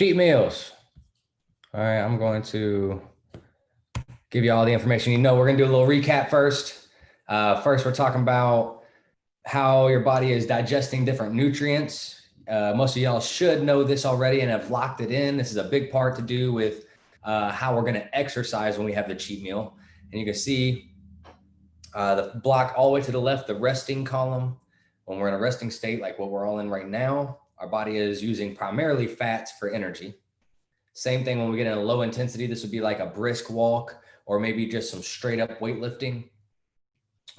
cheat meals. All right, I'm going to give you all the information you know. We're going to do a little recap first. First, we're talking about how your body is digesting different nutrients. Most of y'all should know this already and have locked it in. This is a big part to do with how we're going to exercise when we have the cheat meal. And you can see the block all the way to the left, the resting column. When we're in a resting state, like what we're all in right now, our body is using primarily fats for energy. Same thing when we get in a low intensity, this would be like a brisk walk or maybe just some straight up weightlifting.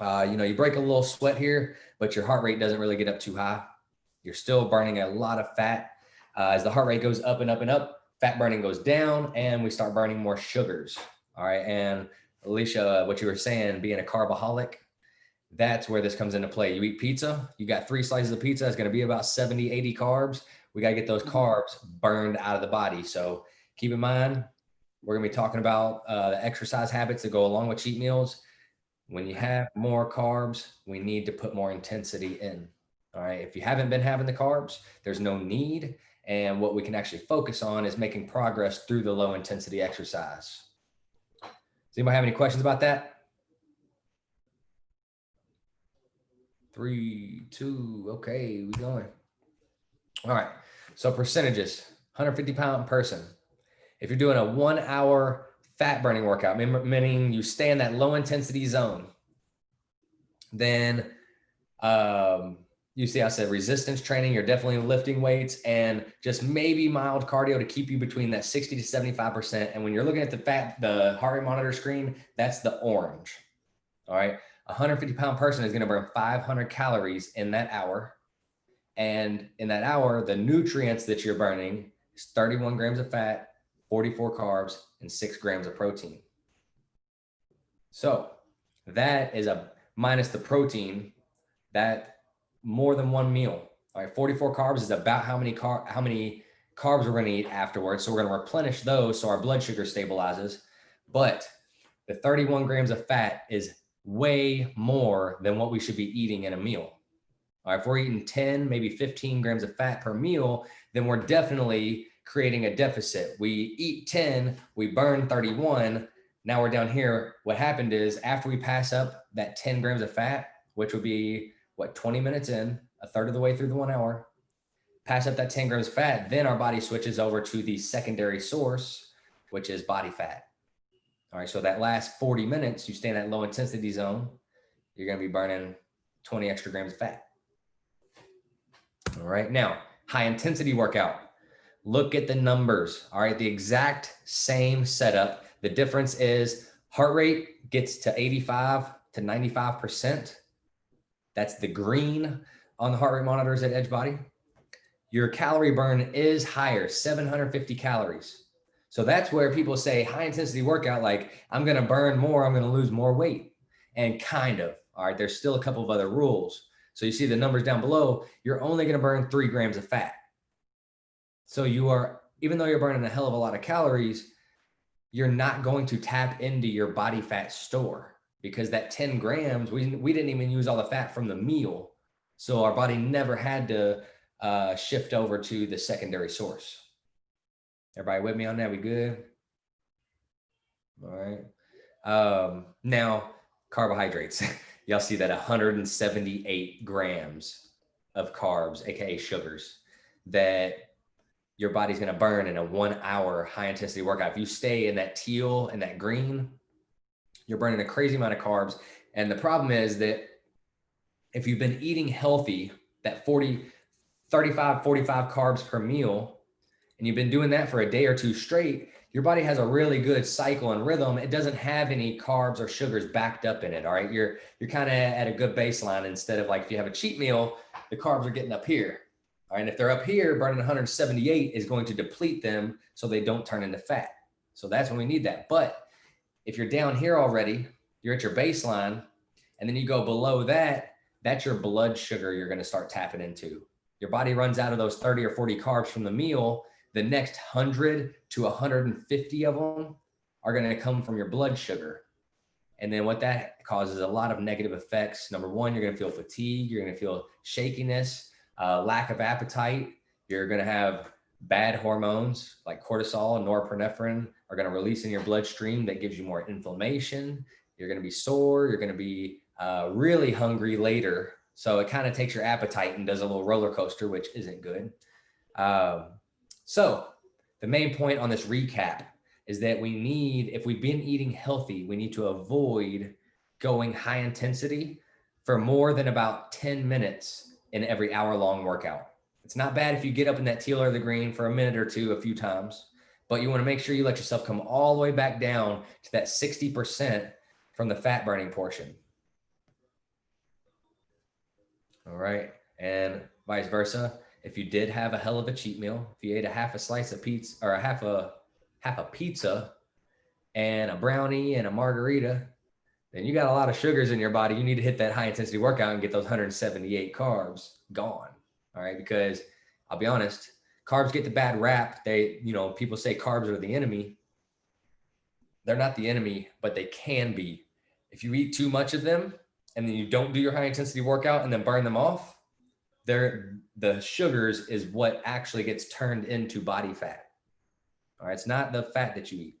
You break a little sweat here, but your heart rate doesn't really get up too high. You're still burning a lot of fat. As the heart rate goes up and up and up, fat burning goes down and we start burning more sugars. All right. And Alicia, what you were saying, being a carboholic, that's where this comes into play. You eat pizza, you got 3 slices of pizza, it's going to be about 70, 80 carbs. We got to get those carbs burned out of the body. So keep in mind, we're going to be talking about the exercise habits that go along with cheat meals. When you have more carbs, we need to put more intensity in. All right. If you haven't been having the carbs, there's no need. And what we can actually focus on is making progress through the low intensity exercise. Does anybody have any questions about that? 3, 2, okay, we're going. All right, so percentages, 150-pound person. If you're doing a 1 hour fat burning workout, meaning you stay in that low intensity zone, then you see I said resistance training, you're definitely lifting weights and just maybe mild cardio to keep you between that 60 to 75%. And when you're looking at the heart rate monitor screen, that's the orange. All right. A 150-pound person is going to burn 500 calories in that hour. And in that hour, the nutrients that you're burning is 31 grams of fat, 44 carbs, and 6 grams of protein. So that is minus the protein, that more than one meal. All right, 44 carbs is about how many carbs we're going to eat afterwards. So we're going to replenish those so our blood sugar stabilizes. But the 31 grams of fat is way more than what we should be eating in a meal. All right, if we're eating 10, maybe 15 grams of fat per meal, then we're definitely creating a deficit. We eat 10, we burn 31. Now we're down here. What happened is after we pass up that 10 grams of fat, which would be 20 minutes in, a third of the way through the 1 hour, pass up that 10 grams of fat, then our body switches over to the secondary source, which is body fat. All right, so that last 40 minutes, you stay in that low intensity zone, you're going to be burning 20 extra grams of fat. All right, now, high intensity workout. Look at the numbers. All right, the exact same setup. The difference is heart rate gets to 85 to 95%. That's the green on the heart rate monitors at Edgebody. Your calorie burn is higher, 750 calories. So that's where people say high intensity workout, like I'm going to burn more, I'm going to lose more weight. And kind of, all right, there's still a couple of other rules. So you see the numbers down below, you're only going to burn 3 grams of fat. So even though you're burning a hell of a lot of calories, you're not going to tap into your body fat store because that 10 grams, we didn't even use all the fat from the meal. So our body never had to shift over to the secondary source. Everybody with me on that? We good? All right. Now, carbohydrates. Y'all see that 178 grams of carbs, AKA sugars, that your body's going to burn in a 1 hour high intensity workout. If you stay in that teal and that green, you're burning a crazy amount of carbs. And the problem is that if you've been eating healthy, that 35, 45 carbs per meal, and you've been doing that for a day or two straight, your body has a really good cycle and rhythm. It doesn't have any carbs or sugars backed up in it. All right. You're kind of at a good baseline instead of like if you have a cheat meal, the carbs are getting up here. All right. And if they're up here, burning 178 is going to deplete them so they don't turn into fat. So that's when we need that. But if you're down here already, you're at your baseline, and then you go below that, that's your blood sugar you're going to start tapping into. Your body runs out of those 30 or 40 carbs from the meal. The next 100 to 150 of them are going to come from your blood sugar. And then what that causes a lot of negative effects. Number one, you're going to feel fatigue. You're going to feel shakiness, lack of appetite. You're going to have bad hormones like cortisol and norepinephrine are going to release in your bloodstream. That gives you more inflammation. You're going to be sore. You're going to be really hungry later. So it kind of takes your appetite and does a little roller coaster, which isn't good. So the main point on this recap is that if we've been eating healthy, we need to avoid going high intensity for more than about 10 minutes in every hour-long workout. It's not bad if you get up in that teal or the green for a minute or two a few times, but you want to make sure you let yourself come all the way back down to that 60% from the fat burning portion. All right. And vice versa. If you did have a hell of a cheat meal, if you ate a half a slice of pizza or a half a pizza and a brownie and a margarita, then you got a lot of sugars in your body. You need to hit that high intensity workout and get those 178 carbs gone. All right. Because I'll be honest, carbs get the bad rap. People say carbs are the enemy. They're not the enemy, but they can be. If you eat too much of them and then you don't do your high intensity workout and then burn them off, the sugars is what actually gets turned into body fat. All right. It's not the fat that you eat.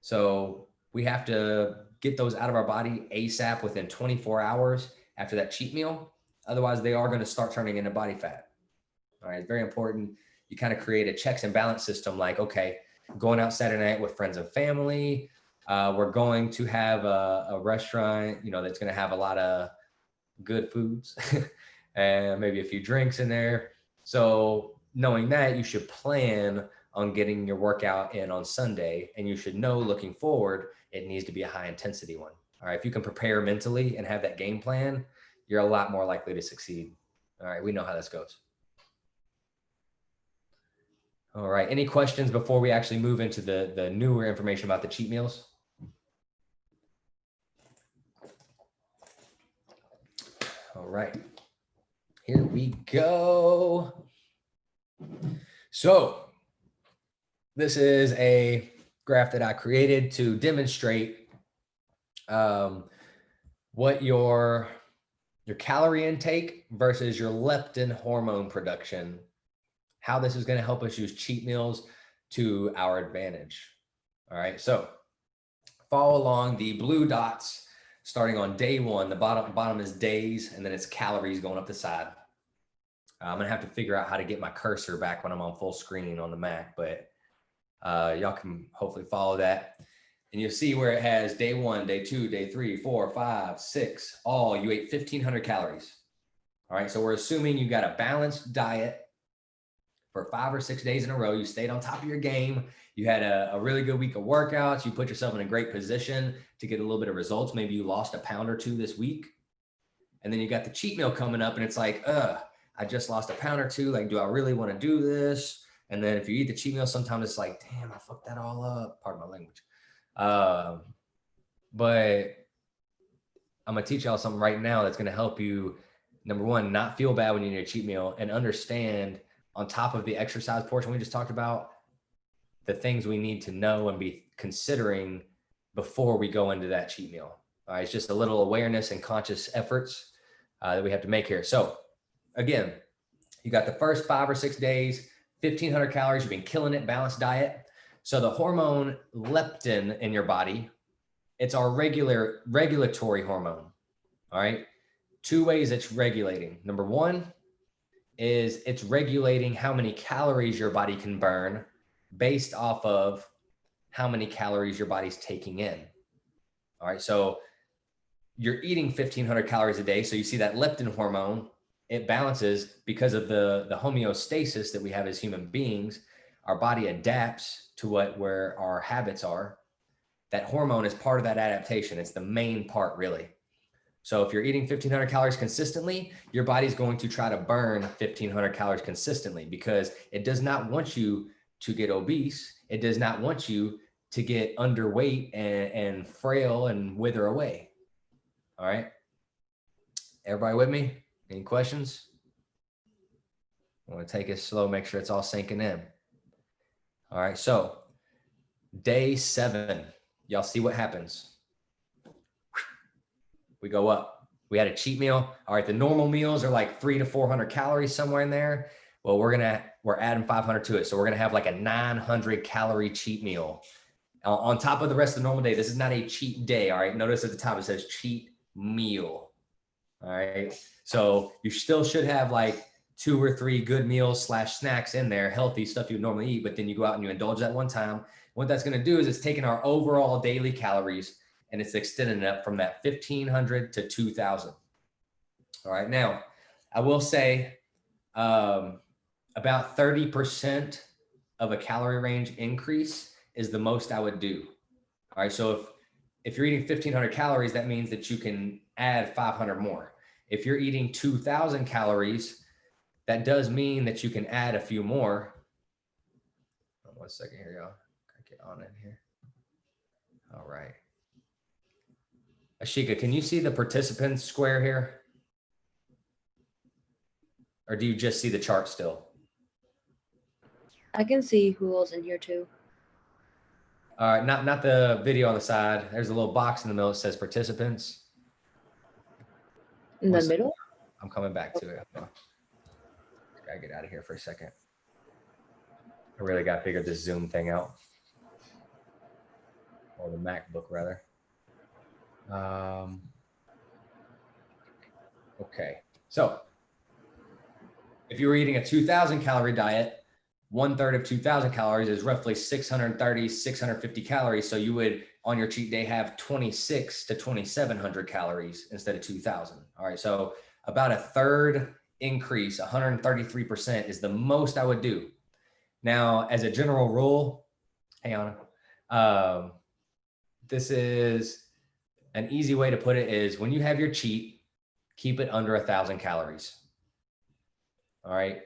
So we have to get those out of our body ASAP within 24 hours after that cheat meal. Otherwise, they are going to start turning into body fat. All right. It's very important. You kind of create a checks and balance system like, okay, going out Saturday night with friends and family. We're going to have a restaurant, that's going to have a lot of good foods and maybe a few drinks in there. So knowing that, you should plan on getting your workout in on Sunday, and you should know looking forward, it needs to be a high intensity one. All right. If you can prepare mentally and have that game plan, you're a lot more likely to succeed. All right. We know how this goes. All right. Any questions before we actually move into the newer information about the cheat meals? All right. Here we go. So this is a graph that I created to demonstrate what your calorie intake versus your leptin hormone production, how this is going to help us use cheat meals to our advantage. All right. So follow along the blue dots starting on day one. The bottom is days, and then it's calories going up the side. I'm going to have to figure out how to get my cursor back when I'm on full screen on the Mac, but y'all can hopefully follow that. And you'll see where it has day 1, day 2, day 3, 4, 5, 6, all you ate 1,500 calories. All right. So we're assuming you got a balanced diet for 5 or 6 days in a row. You stayed on top of your game. You had a really good week of workouts. You put yourself in a great position to get a little bit of results. Maybe you lost a pound or 2 this week. And then you got the cheat meal coming up and it's like, I just lost a pound or 2. Like, do I really want to do this? And then if you eat the cheat meal, sometimes it's like, damn, I fucked that all up. Pardon my language. But I'm going to teach y'all something right now that's going to help you, number one, not feel bad when you eat a cheat meal, and understand, on top of the exercise portion we just talked about, the things we need to know and be considering before we go into that cheat meal. All right. It's just a little awareness and conscious efforts that we have to make here. So again, you got the first 5 or 6 days, 1,500 calories, you've been killing it, balanced diet. So the hormone leptin in your body, it's our regulatory hormone. All right. 2 ways it's regulating. Number one is it's regulating how many calories your body can burn based off of how many calories your body's taking in. All right. So you're eating 1,500 calories a day. So you see that leptin hormone, it balances because of the homeostasis that we have as human beings. Our body adapts to where our habits are. That hormone is part of that adaptation. It's the main part, really. So if you're eating 1,500 calories consistently, your body's going to try to burn 1,500 calories consistently because it does not want you to get obese. It does not want you to get underweight and frail and wither away. All right. Everybody with me? Any questions? I want to take it slow, make sure it's all sinking in. All right. So day 7, y'all see what happens. We go up. We had a cheat meal. All right. The normal meals are like 300 to 400 calories, somewhere in there. Well, we're going to we're adding 500 to it. So we're going to have like a 900 calorie cheat meal on top of the rest of the normal day. This is not a cheat day. All right. Notice at the top, it says cheat meal. All right. So you still should have like 2 or 3 good meals / snacks in there, healthy stuff you would normally eat, but then you go out and you indulge that one time. What that's going to do is it's taking our overall daily calories and it's extending it up from that 1,500 to 2,000. All right. Now, I will say about 30% of a calorie range increase is the most I would do. All right. So if you're eating 1,500 calories, that means that you can add 500 more. If you're eating 2,000 calories, that does mean that you can add a few more. One second here, y'all. Get on in here. All right. Ashika, can you see the participants square here? Or do you just see the chart still? I can see who else in here too. All right, not the video on the side. There's a little box in the middle that says participants. In the middle? I'm coming back to it. Gotta get out of here for a second. I really got to figure this Zoom thing out. Or the MacBook, rather. Okay, so if you were eating a 2,000 calorie diet, 1/3 of 2,000 calories is roughly 630, 650 calories. So you would, on your cheat day, have 2,600 to 2,700 calories instead of 2,000. All right, so about a third increase, 133% is the most I would do. Now, as a general rule, hey Anna, this is an easy way to put it is when you have your cheat, keep it under 1,000 calories. All right.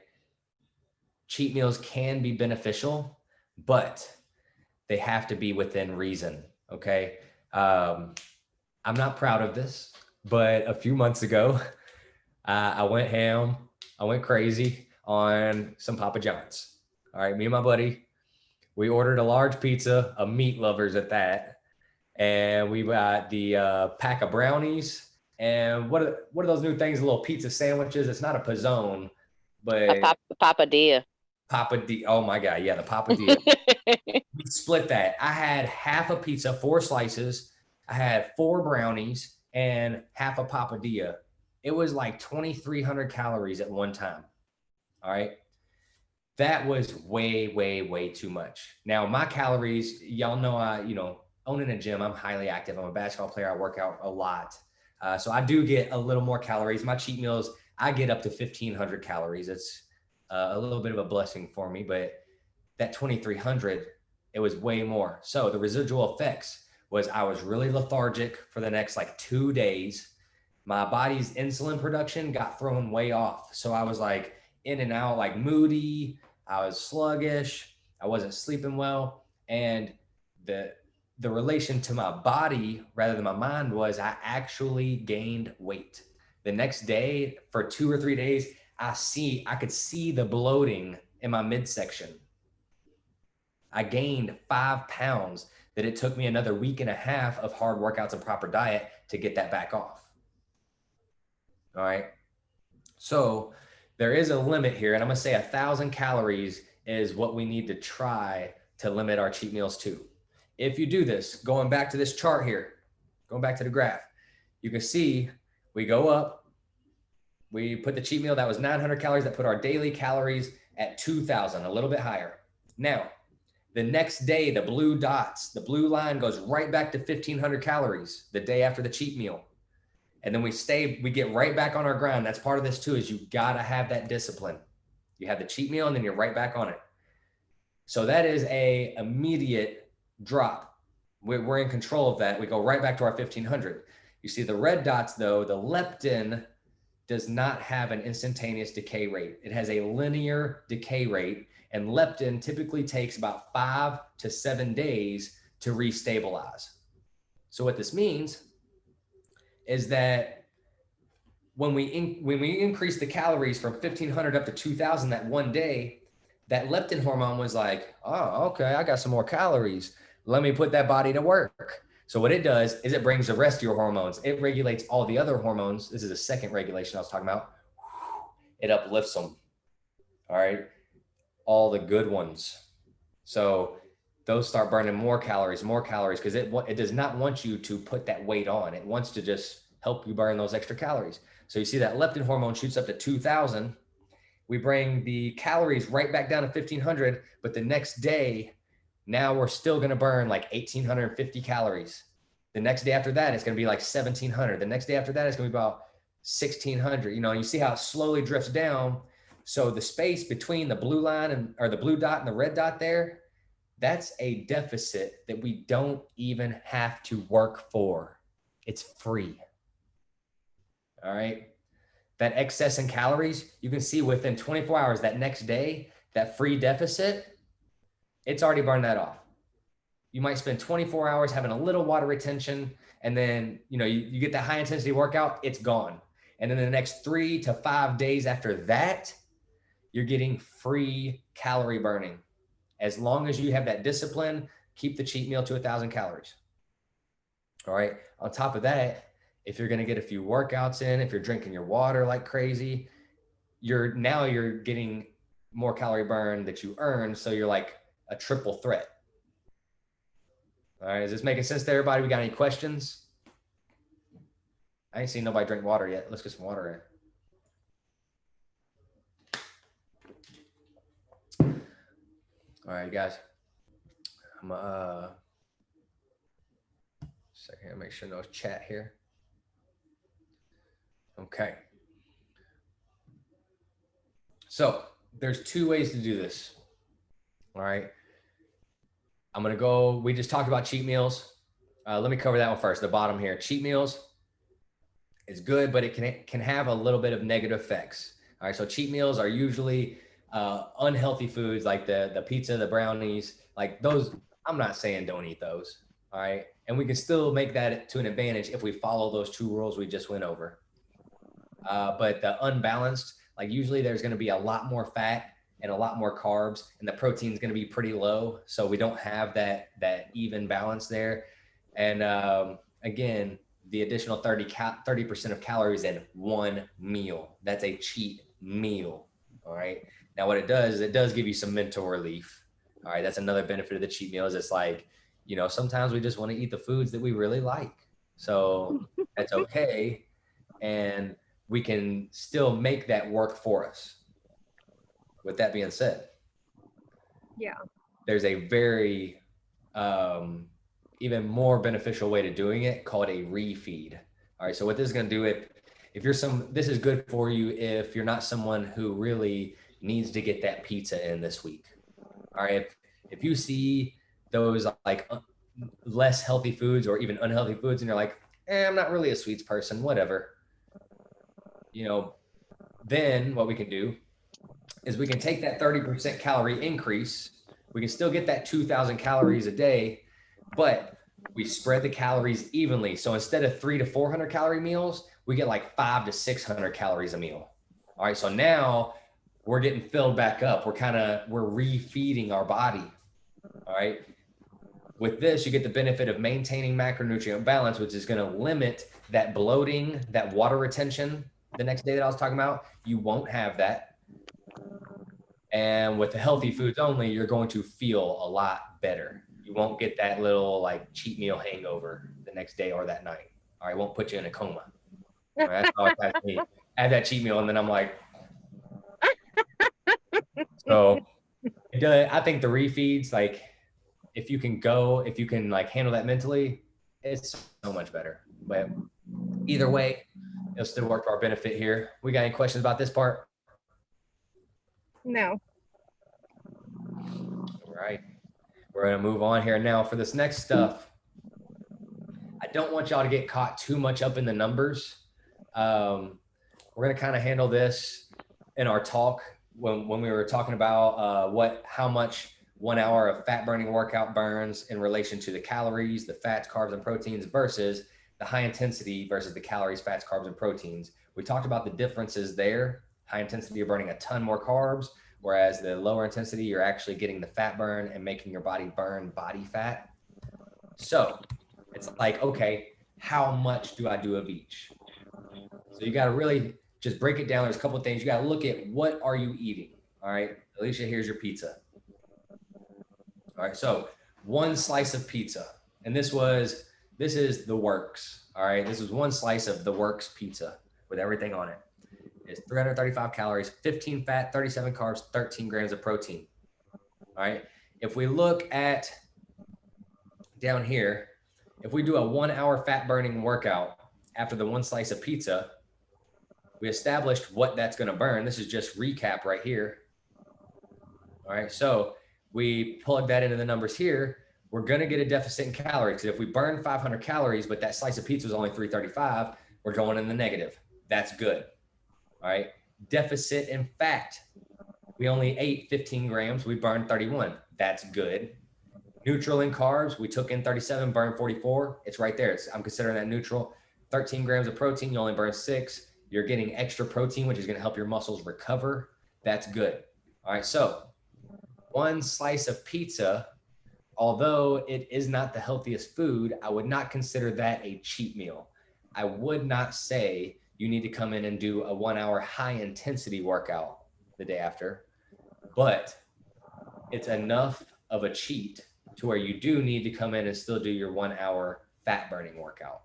Cheat meals can be beneficial, but they have to be within reason. Okay. I'm not proud of this, but a few months ago, I went ham. I went crazy on some Papa John's. All right. Me and my buddy, we ordered a large pizza, a meat lovers at that. And we got the pack of brownies. And what are those new things? Little pizza sandwiches. It's not a pizzone, but a papadilla. Oh my God. Yeah. The papadilla. We split that. I had half a pizza, 4 slices. I had 4 brownies and half a papadilla. It was like 2,300 calories at one time. All right. That was way, way, way too much. Now my calories, y'all know, owning a gym, I'm highly active. I'm a basketball player. I work out a lot. So I do get a little more calories. My cheat meals, I get up to 1,500 calories. It's a little bit of a blessing for me, but that 2,300, it was way more. So the residual effects was I was really lethargic for the next like 2 days. My body's insulin production got thrown way off. So I was like in and out, like moody. I was sluggish. I wasn't sleeping well. And the relation to my body rather than my mind was I actually gained weight. The next day for 2 or 3 days, I could see the bloating in my midsection. I gained 5 pounds that it took me another week and a half of hard workouts and proper diet to get that back off. All right. So there is a limit here. And I'm going to say 1,000 calories is what we need to try to limit our cheat meals to. If you do this, going back to this chart here, going back to the graph, you can see we go up, we put the cheat meal that was 900 calories, that put our daily calories at 2,000, a little bit higher. Now, the next day, the blue dots, the blue line goes right back to 1,500 calories the day after the cheat meal. And then we get right back on our grind. That's part of this too, is you gotta have that discipline. You have the cheat meal and then you're right back on it. So that is a immediate drop. We're in control of that. We go right back to our 1,500. You see the red dots though, the leptin does not have an instantaneous decay rate. It has a linear decay rate, and leptin typically takes about 5 to 7 days to restabilize. So what this means is that when we increase the calories from 1,500 up to 2,000 that one day, that leptin hormone was like, oh, okay, I got some more calories. Let me put that body to work. So what it does is it brings the rest of your hormones. It regulates all the other hormones. This is the second regulation I was talking about. It uplifts them. All right. all the good ones. So those start burning more calories, because it does not want you to put that weight on. It wants to just help you burn those extra calories. So you see that leptin hormone shoots up to 2,000. We bring the calories right back down to 1,500, but the next day, now we're still going to burn like 1,850 calories. The next day after that, it's going to be like 1,700. The next day after that, it's going to be about 1,600. You know, and you see how it slowly drifts down. So the space between the blue line or the blue dot and the red dot there, that's a deficit that we don't even have to work for. It's free. All right. That excess in calories, you can see within 24 hours, that next day, that free deficit, it's already burned that off. You might spend 24 hours having a little water retention, and then you get that high intensity workout, it's gone. And then the next 3 to 5 days after that, you're getting free calorie burning. As long as you have that discipline, keep the cheat meal to 1,000 calories. All right. On top of that, if you're going to get a few workouts in, if you're drinking your water like crazy, you're getting more calorie burn that you earn. So you're like a triple threat. All right. Is this making sense to everybody? We got any questions? I ain't seen nobody drink water yet. Let's get some water in. All right, guys. I'm second, make sure no chat here. Okay. So there's 2 ways to do this. All right. I'm going to go, we just talked about cheat meals. Let me cover that one first. The bottom here, cheat meals is good, but it can have a little bit of negative effects. All right. So cheat meals are usually unhealthy foods like the pizza, the brownies, like those. I'm not saying don't eat those. All right. And we can still make that to an advantage if we follow those 2 rules we just went over. But the unbalanced, like usually there's going to be a lot more fat and a lot more carbs, and the protein is going to be pretty low. So we don't have that even balance there. And again, the additional 30% of calories in one meal. That's a cheat meal. All right. Now what it does is it does give you some mental relief. All right. That's another benefit of the cheat meals. It's like, sometimes we just want to eat the foods that we really like. So that's okay. And we can still make that work for us. With that being said, there's a very even more beneficial way to doing it called a refeed. All right, so what this is going to do, if you're this is good for you if you're not someone who really needs to get that pizza in this week. All right, if you see those like less healthy foods or even unhealthy foods and you're like, I'm not really a sweets person, whatever, then what we can do is we can take that 30% calorie increase. We can still get that 2,000 calories a day, but we spread the calories evenly. So instead of 300 to 400 calorie meals, we get like 500 to 600 calories a meal. All right. So now we're getting filled back up. We're refeeding our body. All right. With this, you get the benefit of maintaining macronutrient balance, which is going to limit that bloating, that water retention. The next day that I was talking about, you won't have that. And with the healthy foods only, you're going to feel a lot better. You won't get that little like cheat meal hangover the next day or that night. All right, it won't put you in a coma. All right, that's all it has me. I have that cheat meal and then I'm like, so I think the refeeds, like if you can like handle that mentally, it's so much better. But either way, it'll still work to our benefit here. We got any questions about this part? No. All right. We're going to move on here now for this next stuff. I don't want y'all to get caught too much up in the numbers. We're going to kind of handle this in our talk when we were talking about how much 1 hour of fat burning workout burns in relation to the calories, the fats, carbs, and proteins versus the high intensity versus the calories, fats, carbs, and proteins. We talked about the differences there. High intensity, you're burning a ton more carbs, whereas the lower intensity, you're actually getting the fat burn and making your body burn body fat. So it's like, okay, how much do I do of each? So you got to really just break it down. There's a couple of things. You got to look at what are you eating? All right. Alicia, here's your pizza. All right, so one slice of pizza, and this is the works. All right, this is one slice of the works pizza with everything on it. It's 335 calories, 15 fat, 37 carbs, 13 grams of protein. All right, if we look at down here, if we do a 1 hour fat burning workout after the one slice of pizza, we established what that's going to burn. This is just recap right here. All right, so we plug that into the numbers here. We're going to get a deficit in calories. If we burn 500 calories, but that slice of pizza was only 335, we're going in the negative. That's good. All right, deficit in fat. We only ate 15 grams. We burned 31. That's good. Neutral in carbs. We took in 37, burned 44. It's right there. I'm considering that neutral. 13 grams of protein. You only burn 6. You're getting extra protein, which is going to help your muscles recover. That's good. All right, so one slice of pizza, although it is not the healthiest food, I would not consider that a cheat meal. I would not say you need to come in and do a 1 hour high intensity workout the day after, but it's enough of a cheat to where you do need to come in and still do your 1 hour fat burning workout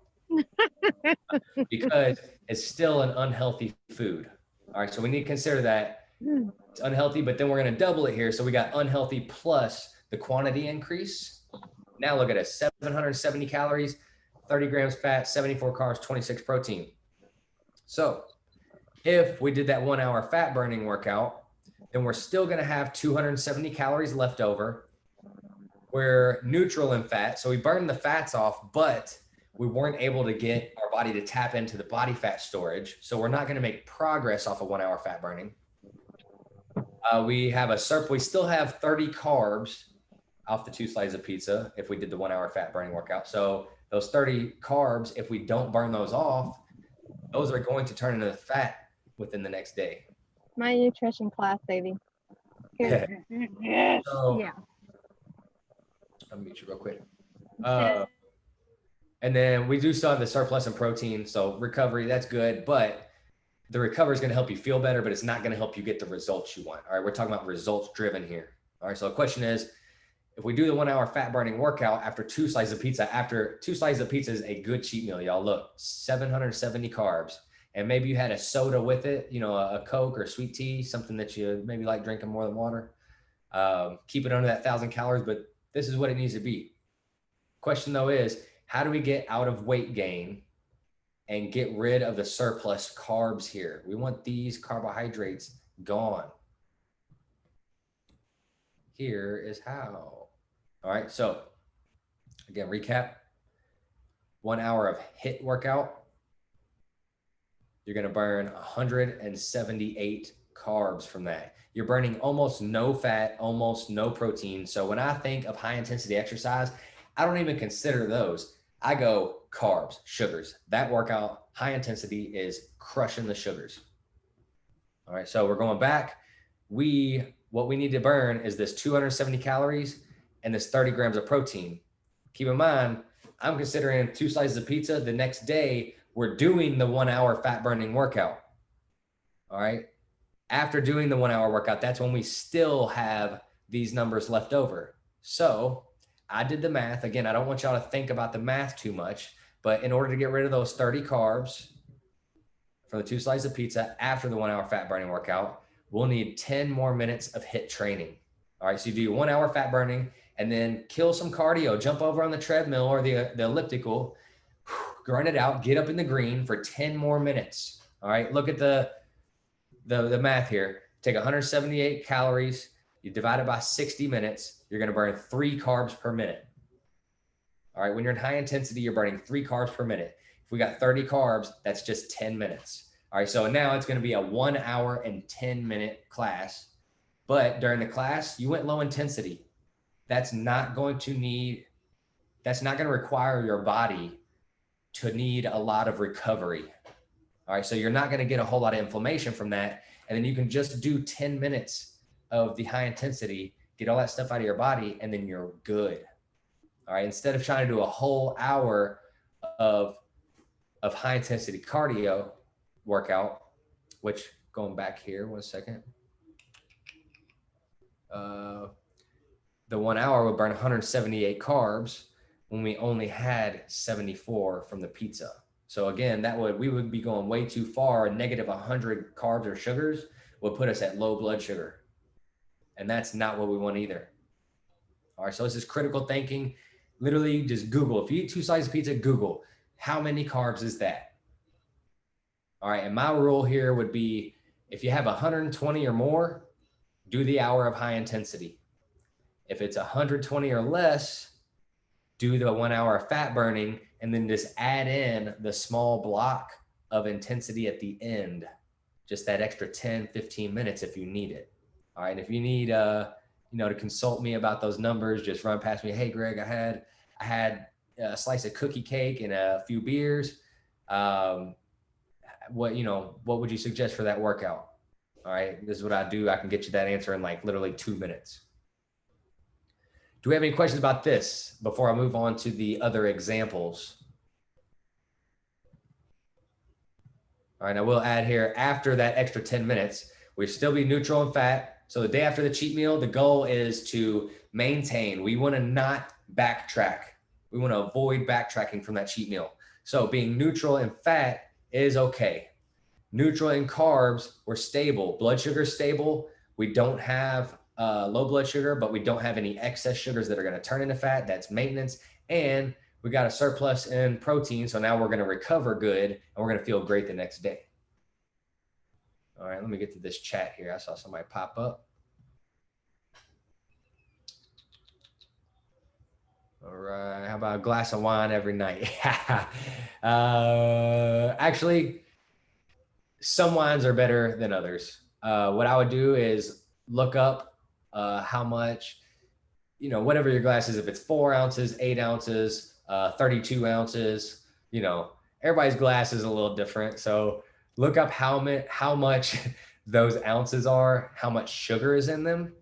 because it's still an unhealthy food. All right, so we need to consider that it's unhealthy, but then we're going to double it here. So we got unhealthy plus the quantity increase. Now look at it, 770 calories, 30 grams fat, 74 carbs, 26 protein. So if we did that 1 hour fat burning workout, then we're still going to have 270 calories left over. We're neutral in fat. So we burned the fats off, but we weren't able to get our body to tap into the body fat storage. So we're not going to make progress off of 1 hour fat burning. We have a surplus. We still have 30 carbs off the 2 slices of pizza if we did the 1 hour fat burning workout. So those 30 carbs, if we don't burn those off, those are going to turn into fat within the next day. My nutrition class, baby. So, Yeah. I'll mute you real quick. And then we do still have the surplus in protein. So recovery, that's good. But the recovery is going to help you feel better, but it's not going to help you get the results you want. All right, we're talking about results driven here. All right, so the question is, if we do the 1 hour fat burning workout after 2 slices of pizza, after 2 slices of pizza is a good cheat meal, y'all. Look, 770 carbs, and maybe you had a soda with it, you know, a Coke or sweet tea, something that you maybe like drinking more than water. Keep it under that 1,000 calories, but this is what it needs to be. Question though is, how do we get out of weight gain and get rid of the surplus carbs here? We want these carbohydrates gone. Here is how. All right, so again, recap. 1 hour of HIIT workout. You're going to burn 178 carbs from that. You're burning almost no fat, almost no protein. So when I think of high intensity exercise, I don't even consider those. I go carbs, sugars. That workout, high intensity, is crushing the sugars. All right, so we're going back. What we need to burn is this 270 calories and this 30 grams of protein. Keep in mind, I'm considering 2 slices of pizza. The next day, we're doing the 1 hour fat burning workout. All right. After doing the 1 hour workout, that's when we still have these numbers left over. So I did the math. Again, I don't want y'all to think about the math too much, but in order to get rid of those 30 carbs from the 2 slices of pizza after the 1 hour fat burning workout, we'll need 10 more minutes of HIIT training. All right, so you do your 1 hour fat burning and then kill some cardio, jump over on the treadmill or the elliptical, grind it out, get up in the green for 10 more minutes. All right, look at the math here. Take 178 calories, you divide it by 60 minutes, you're gonna burn 3 carbs per minute. All right, when you're in high intensity, you're burning 3 carbs per minute. If we got 30 carbs, that's just 10 minutes. All right, so now it's going to be a 1 hour and 10-minute class. But during the class, you went low intensity. That's not going to require your body to need a lot of recovery. All right, so you're not going to get a whole lot of inflammation from that. And then you can just do 10 minutes of the high intensity, get all that stuff out of your body, and then you're good. All right, instead of trying to do a whole hour of high intensity cardio workout, which going back here, 1 second. the 1 hour would burn 178 carbs when we only had 74 from the pizza. So again, we would be going way too far. Negative 100 carbs or sugars would put us at low blood sugar. And that's not what we want either. All right, so this is critical thinking. Literally just Google. If you eat 2 slices of pizza, Google, how many carbs is that? All right, and my rule here would be if you have 120 or more, do the hour of high intensity. If it's 120 or less, do the 1 hour of fat burning, and then just add in the small block of intensity at the end, just that extra 10, 15 minutes if you need it. All right, if you need to consult me about those numbers, just run past me. Hey, Greg, I had a slice of cookie cake and a few beers. What would you suggest for that workout? All right, this is what I do. I can get you that answer in like literally 2 minutes. Do we have any questions about this before I move on to the other examples? All right, I will add here, after that extra 10 minutes, we still be neutral in fat. So the day after the cheat meal, the goal is to maintain. We want to not backtrack. We want to avoid backtracking from that cheat meal. So being neutral in fat is okay. Neutral in carbs, we're stable. Blood sugar is stable. We don't have low blood sugar, but we don't have any excess sugars that are going to turn into fat. That's maintenance. And we got a surplus in protein. So now we're going to recover good and we're going to feel great the next day. All right, let me get to this chat here. I saw somebody pop up. All right, how about a glass of wine every night? Actually, some wines are better than others. What I would do is look up how much, whatever your glass is, if it's 4 ounces, 8 ounces, 32 ounces, everybody's glass is a little different. So look up how much those ounces are, how much sugar is in them.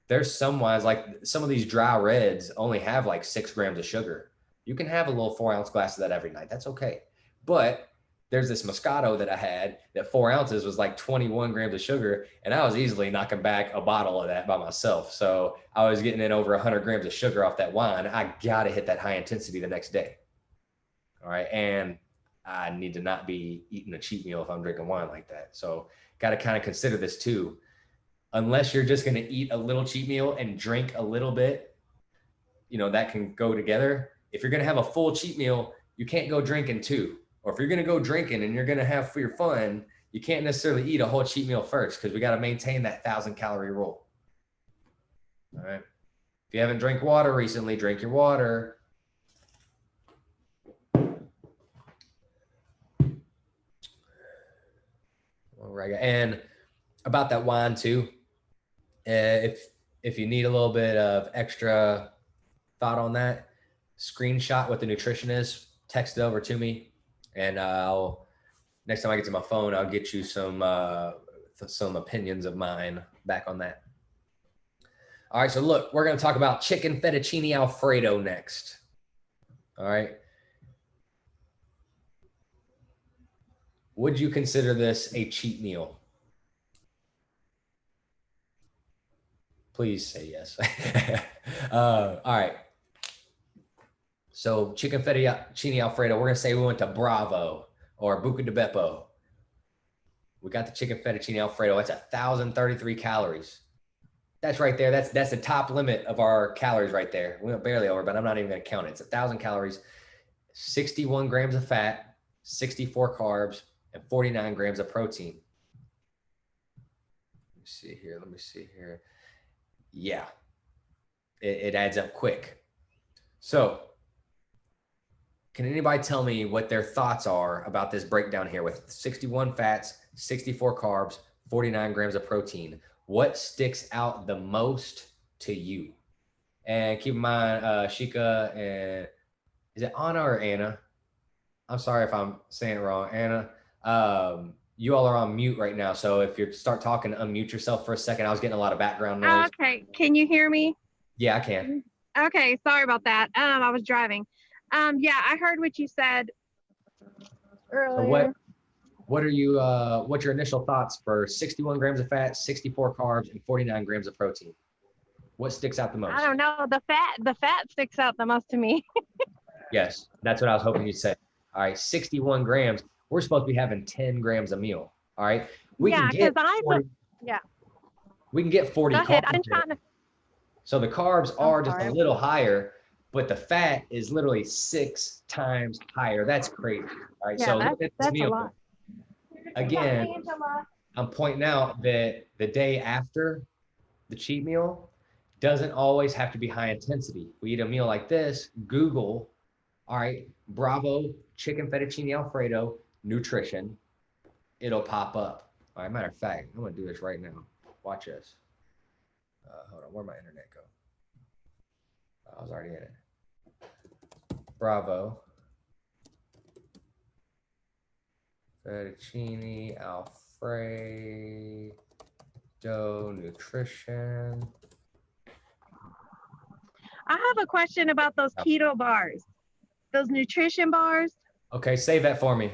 There's some wines, like some of these dry reds only have like 6 grams of sugar. You can have a little 4-ounce glass of that every night. That's okay. But there's this Moscato that I had that 4 ounces was like 21 grams of sugar. And I was easily knocking back a bottle of that by myself. So I was getting in over 100 grams of sugar off that wine. I got to hit that high intensity the next day. All right. And I need to not be eating a cheat meal if I'm drinking wine like that. So got to kind of consider this too. Unless you're just going to eat a little cheat meal and drink a little bit, that can go together. If you're going to have a full cheat meal, you can't go drinking too. Or if you're going to go drinking and you're going to have for your fun, you can't necessarily eat a whole cheat meal first because we got to maintain that 1,000-calorie rule. All right. If you haven't drank water recently, drink your water. All right. And about that wine too, if you need a little bit of extra thought on that, screenshot what the nutrition is, text it over to me, and next time I get to my phone, I'll get you some opinions of mine back on that. All right, so look, we're going to talk about chicken fettuccine Alfredo next. All right. Would you consider this a cheat meal? Please say yes. All right. So chicken fettuccine Alfredo, we're going to say we went to Bravo or Buca di Beppo. We got the chicken fettuccine Alfredo. That's 1,033 calories. That's right there. That's the top limit of our calories right there. We went barely over, but I'm not even going to count it. It's 1,000 calories, 61 grams of fat, 64 carbs, and 49 grams of protein. Let me see here. Yeah, it adds up quick. So can anybody tell me what their thoughts are about this breakdown here with 61 fats, 64 carbs, 49 grams of protein? What sticks out the most to you? And keep in mind, Shika, and is it Anna or Anna? I'm sorry if I'm saying it wrong. Anna, you all are on mute right now. So if you start talking, unmute yourself for a second. I was getting a lot of background noise. Okay. Can you hear me? Yeah, I can. Okay. Sorry about that. I was driving. Yeah, I heard what you said earlier. So what's your initial thoughts for 61 grams of fat, 64 carbs, and 49 grams of protein? What sticks out the most? I don't know. The fat sticks out the most to me. Yes, that's what I was hoping you'd say. All right, 61 grams. We're supposed to be having 10 grams a meal. All right, we Yeah, can get because 40, yeah. we can get 40 Go ahead. carbs. I'm trying to. So the carbs I'm are just a sorry. little higher, but the fat is literally 6 times higher. That's crazy. All right, Yeah, so look at this that's a meal. lot. Again, I'm pointing out that the day after the cheat meal doesn't always have to be high intensity. We eat a meal like this, Google, all right, Bravo, chicken fettuccine Alfredo, nutrition, it'll pop up. All right, matter of fact, I'm gonna do this right now. Watch this. Hold on, where'd my internet go? I was already in it. Bravo. Fettuccine Alfredo nutrition. I have a question about those keto bars, those nutrition bars. Okay, save that for me.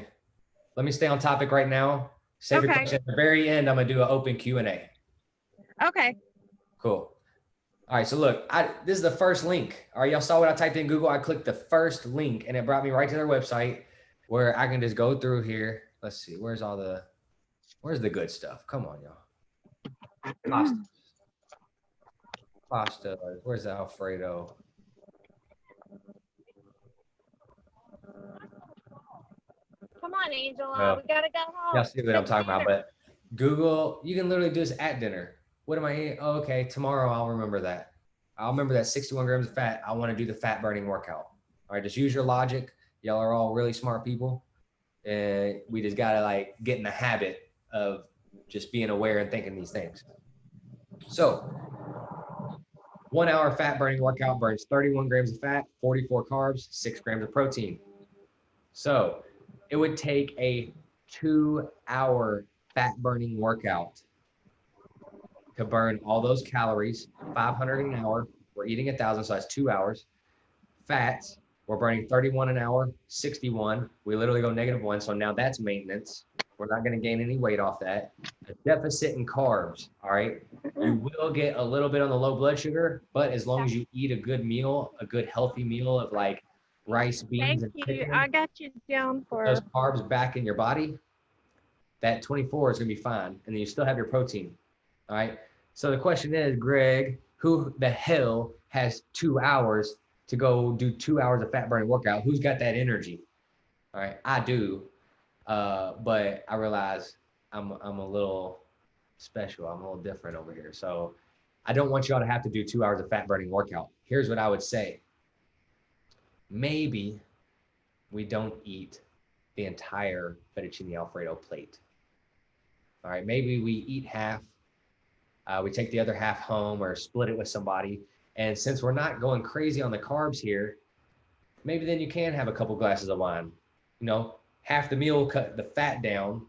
Let me stay on topic right now. Save your Okay. question. At the very end, I'm gonna do an open Q&A. Okay. Cool. All right, so look, this is the first link. All right, y'all saw what I typed in Google. I clicked the first link and it brought me right to their website where I can just go through here. Let's see, where's the good stuff? Come on, y'all. Pasta, where's the Alfredo? Come on, Angela. We gotta go home. Y'all see what I'm talking about, but Google, you can literally do this at dinner. What am I eating? Oh, okay, tomorrow I'll remember that. I'll remember that 61 grams of fat. I want to do the fat burning workout. All right, just use your logic. Y'all are all really smart people. And we just got to like get in the habit of just being aware and thinking these things. So 1 hour fat burning workout burns 31 grams of fat, 44 carbs, 6 grams of protein. So it would take a 2 hour fat burning workout to burn all those calories, 500 an hour. We're eating 1,000, so that's 2 hours. Fats, we're burning 31 an hour, 61. We literally go -1, so now that's maintenance. We're not going to gain any weight off that. A deficit in carbs, all right? You will get a little bit on the low blood sugar, but as long as you eat a good meal, a good healthy meal of like rice, beans, Thank and you. chicken, I got you down for. those carbs back in your body, that 24 is going to be fine. And then you still have your protein, all right? So the question is, Greg, who the hell has 2 hours to go do 2 hours of fat burning workout? Who's got that energy? All right, I do, but I realize I'm a little special. I'm a little different over here. So I don't want y'all to have to do 2 hours of fat burning workout. Here's what I would say. Maybe we don't eat the entire fettuccine Alfredo plate. All right, maybe we eat half. We take the other half home or split it with somebody. And since we're not going crazy on the carbs here, maybe then you can have a couple glasses of wine. You know, half the meal, cut the fat down.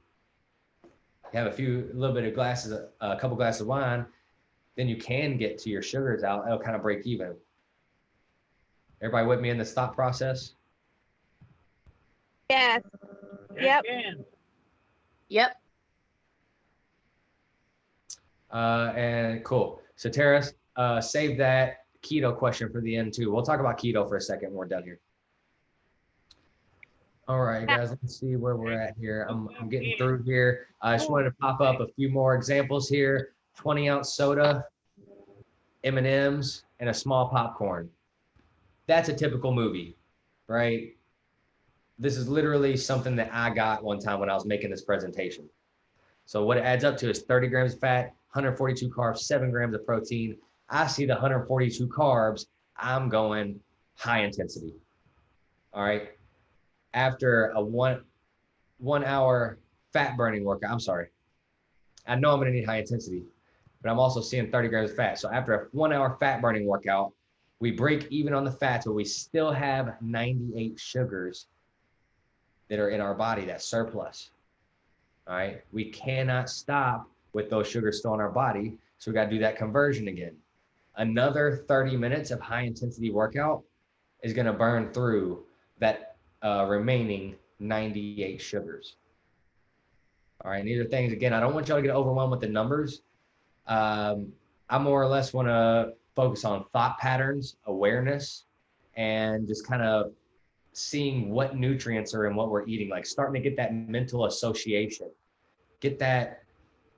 Have a little bit of glasses, a couple glasses of wine, then you can get to your sugars out. It'll kind of break even. Everybody with me in this thought process? Yes. Yep. Yep. And cool. So Terrace, save that keto question for the end too. We'll talk about keto for a second when we're done here. All right, guys, let's see where we're at here. I'm getting through here. I just wanted to pop up a few more examples here. 20-ounce soda, M&Ms, and a small popcorn. That's a typical movie, right? This is literally something that I got one time when I was making this presentation. So what it adds up to is 30 grams of fat, 142 carbs, 7 grams of protein. I see the 142 carbs. I'm going high intensity. All right. After a one hour fat burning workout, I'm sorry. I know I'm going to need high intensity, but I'm also seeing 30 grams of fat. So after a 1 hour fat burning workout, we break even on the fats, but we still have 98 sugars that are in our body, that surplus. All right. We cannot stop with those sugars still in our body. So we got to do that conversion again. Another 30 minutes of high intensity workout is going to burn through that remaining 98 sugars. All right. And these are things, again, I don't want y'all to get overwhelmed with the numbers. I more or less want to focus on thought patterns, awareness, and just kind of seeing what nutrients are in what we're eating, like starting to get that mental association. Get that,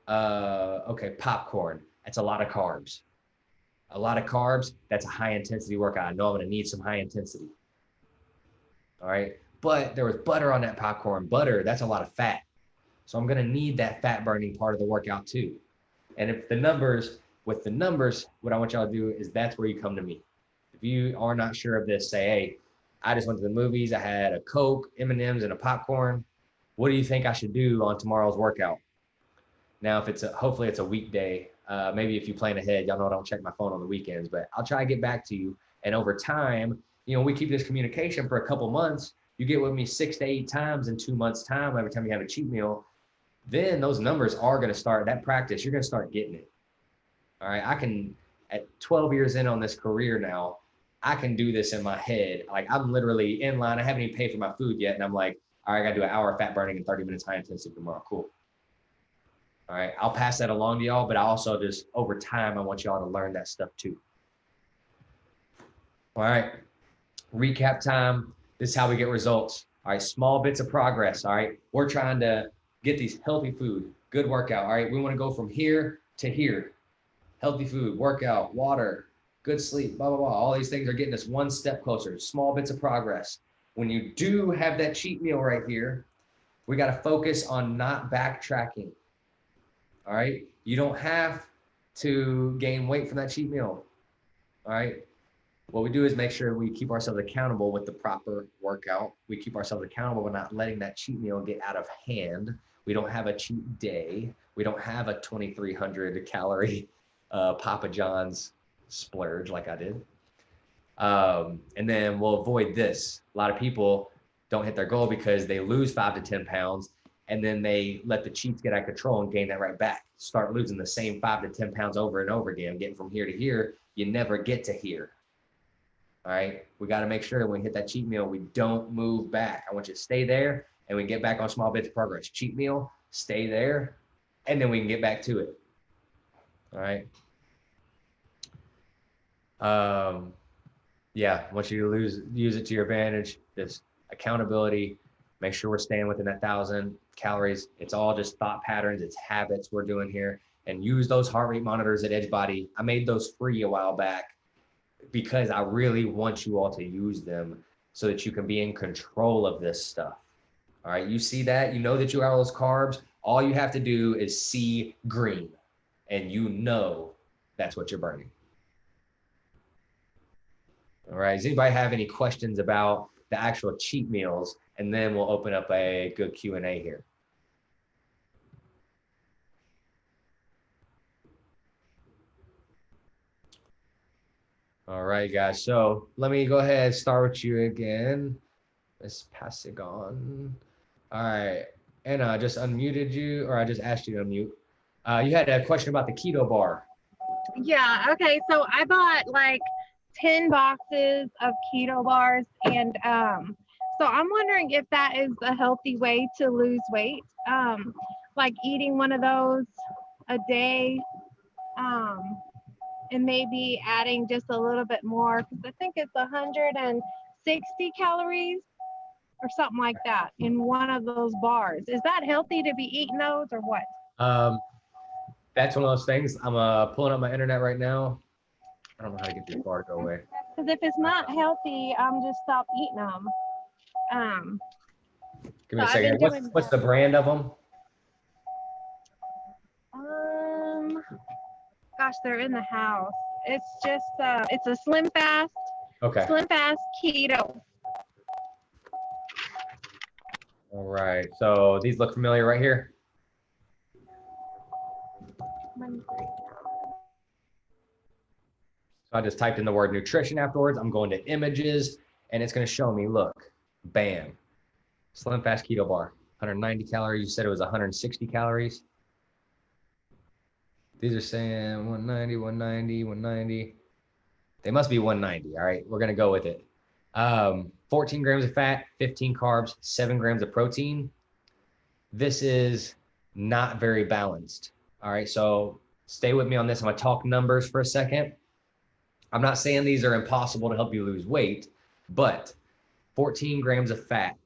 okay, popcorn, that's a lot of carbs. A lot of carbs, that's a high intensity workout. I know I'm gonna need some high intensity. All right, but there was butter on that popcorn. Butter, that's a lot of fat. So I'm gonna need that fat burning part of the workout too. And if the numbers, with the numbers, what I want y'all to do is that's where you come to me. If you are not sure of this, say, hey, I just went to the movies. I had a Coke, M&Ms, and a popcorn. What do you think I should do on tomorrow's workout? Now, if hopefully it's a weekday, maybe if you plan ahead, y'all know I don't check my phone on the weekends, but I'll try to get back to you. And over time, we keep this communication for a couple months. You get with me 6 to 8 times in 2 months' time, every time you have a cheat meal, then those numbers are going to start, that practice, you're going to start getting it. All right, I can, at 12 years in on this career now, I can do this in my head. Like I'm literally in line. I haven't even paid for my food yet. And I'm like, all right, I got to do an hour of fat burning and 30 minutes high intensity tomorrow. Cool. All right, I'll pass that along to y'all, but I also just over time, I want y'all to learn that stuff too. All right, recap time. This is how we get results. All right, small bits of progress. All right, we're trying to get these healthy food, good workout. All right, we want to go from here to here. Healthy food, workout, water, good sleep, blah, blah, blah. All these things are getting us one step closer, small bits of progress. When you do have that cheat meal right here, we got to focus on not backtracking. All right. You don't have to gain weight from that cheat meal. All right. What we do is make sure we keep ourselves accountable with the proper workout. We keep ourselves accountable. We're not letting that cheat meal get out of hand. We don't have a cheat day. We don't have a 2,300 calorie Papa John's splurge like I did. And then we'll avoid this. A lot of people don't hit their goal because they lose 5 to 10 pounds and then they let the cheats get out of control and gain that right back. Start losing the same 5 to 10 pounds over and over again, getting from here to here. You never get to here. All right. We got to make sure that when we hit that cheat meal, we don't move back. I want you to stay there and we get back on small bits of progress. Cheat meal, stay there, and then we can get back to it. All right. Yeah, I want you to use it to your advantage. This accountability, make sure we're staying within that 1,000 calories. It's all just thought patterns. It's habits we're doing here. And use those heart rate monitors at Edgebody. I made those free a while back because I really want you all to use them so that you can be in control of this stuff. All right, you see that? You know that you are those carbs. All you have to do is see green and you know that's what you're burning. All right, does anybody have any questions about the actual cheat meals? And then we'll open up a good Q&A here. All right, guys, so let me go ahead and start with you again. Let's pass it on. All right, and I just unmuted you, or I just asked you to unmute. You had a question about the keto bar. Yeah, okay, so I bought like 10 boxes of keto bars, and so I'm wondering if that is a healthy way to lose weight, like eating one of those a day, and maybe adding just a little bit more, because I think it's 160 calories or something like that in one of those bars. Is that healthy to be eating those or what? That's one of those things. I'm pulling up my internet right now. I don't know how to get this bar to go away. Because if it's not healthy, just stop eating them. Give me a second. What's the brand of them? Gosh, they're in the house. It's just it's a Slim Fast. Okay. Slim Fast Keto. All right. So these look familiar right here. So I just typed in the word nutrition afterwards. I'm going to images and it's going to show me, look, bam. Slim Fast Keto Bar, 190 calories. You said it was 160 calories. These are saying 190, 190, 190. They must be 190. All right, we're going to go with it. 14 grams of fat, 15 carbs, 7 grams of protein. This is not very balanced. All right, so stay with me on this. I'm going to talk numbers for a second. I'm not saying these are impossible to help you lose weight, but 14 grams of fat,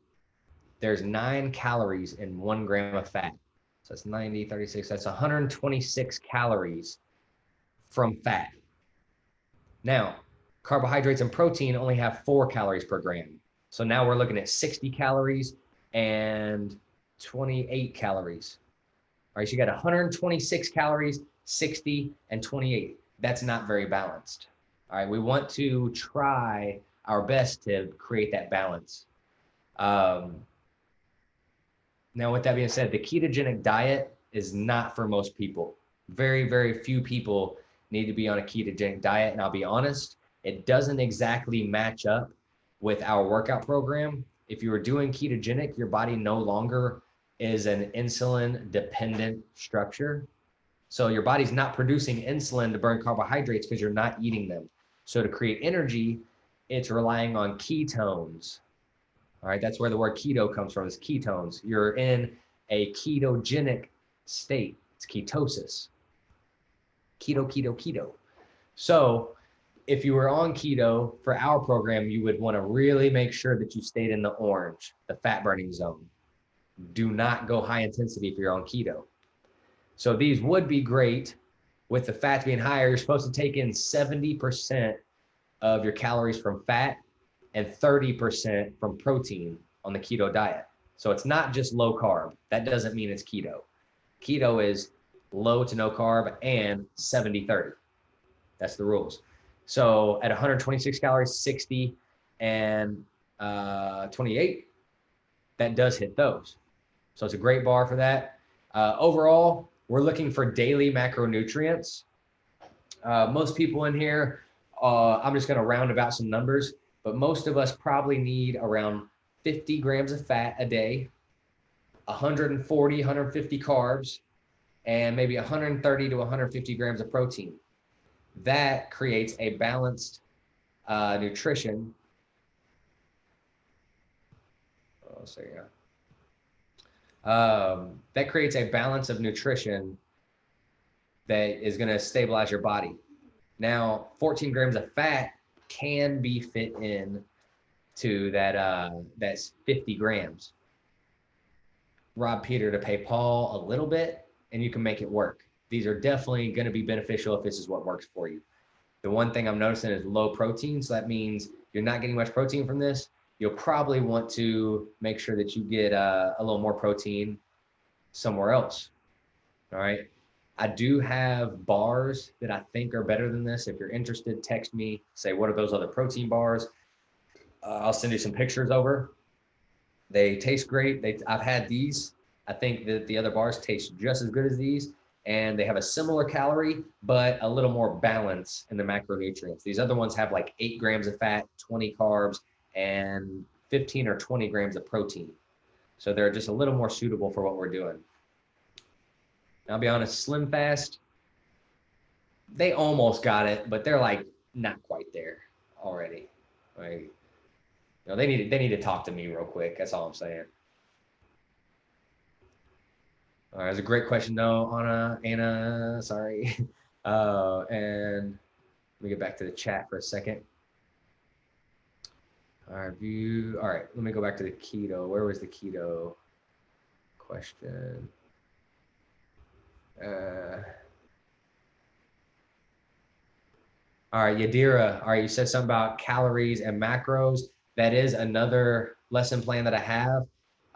there's 9 calories in 1 gram of fat. So that's 90, 36, that's 126 calories from fat. Now, carbohydrates and protein only have 4 calories per gram. So now we're looking at 60 calories and 28 calories. All right, so you got 126 calories, 60 and 28. That's not very balanced. All right, we want to try our best to create that balance. Now, with that being said, the ketogenic diet is not for most people. Very, very few people need to be on a ketogenic diet. And I'll be honest, it doesn't exactly match up with our workout program. If you were doing ketogenic, your body no longer is an insulin dependent structure. So your body's not producing insulin to burn carbohydrates because you're not eating them. So to create energy, it's relying on ketones. All right, that's where the word keto comes from, is ketones. You're in a ketogenic state. It's ketosis. Keto, keto, keto. So if you were on keto for our program, you would want to really make sure that you stayed in the orange, the fat burning zone. Do not go high intensity if you're on keto. So these would be great with the fats being higher. You're supposed to take in 70% of your calories from fat and 30% from protein on the keto diet. So it's not just low carb. That doesn't mean it's keto. Keto is low to no carb and 70-30. That's the rules. So at 126 calories, 60 and 28, that does hit those. So it's a great bar for that. Overall, we're looking for daily macronutrients. Most people in here, I'm just going to round about some numbers, but most of us probably need around 50 grams of fat a day, 140, 150 carbs, and maybe 130 to 150 grams of protein. That creates a balanced nutrition. That creates a balance of nutrition that is going to stabilize your body. Now, 14 grams of fat can be fit in to that, that's 50 grams. Rob Peter to pay Paul a little bit, and you can make it work. These are definitely going to be beneficial if this is what works for you. The one thing I'm noticing is low protein. So that means you're not getting much protein from this. You'll probably want to make sure that you get a little more protein somewhere else. All right. I do have bars that I think are better than this. If you're interested, text me, say, what are those other protein bars? I'll send you some pictures over. They taste great. I've had these. I think that the other bars taste just as good as these, and they have a similar calorie, but a little more balance in the macronutrients. These other ones have like 8 grams of fat, 20 carbs, and 15 or 20 grams of protein. So they're just a little more suitable for what we're doing. I'll be honest, Slim Fast, they almost got it, but they're like not quite there already. Right? You know, they need to talk to me real quick. That's all I'm saying. All right, that's a great question though, Anna, sorry. And let me get back to the chat for a second. All right, let me go back to the keto. Where was the keto question? All right, Yadira, all right, you said something about calories and macros. That is another lesson plan that I have.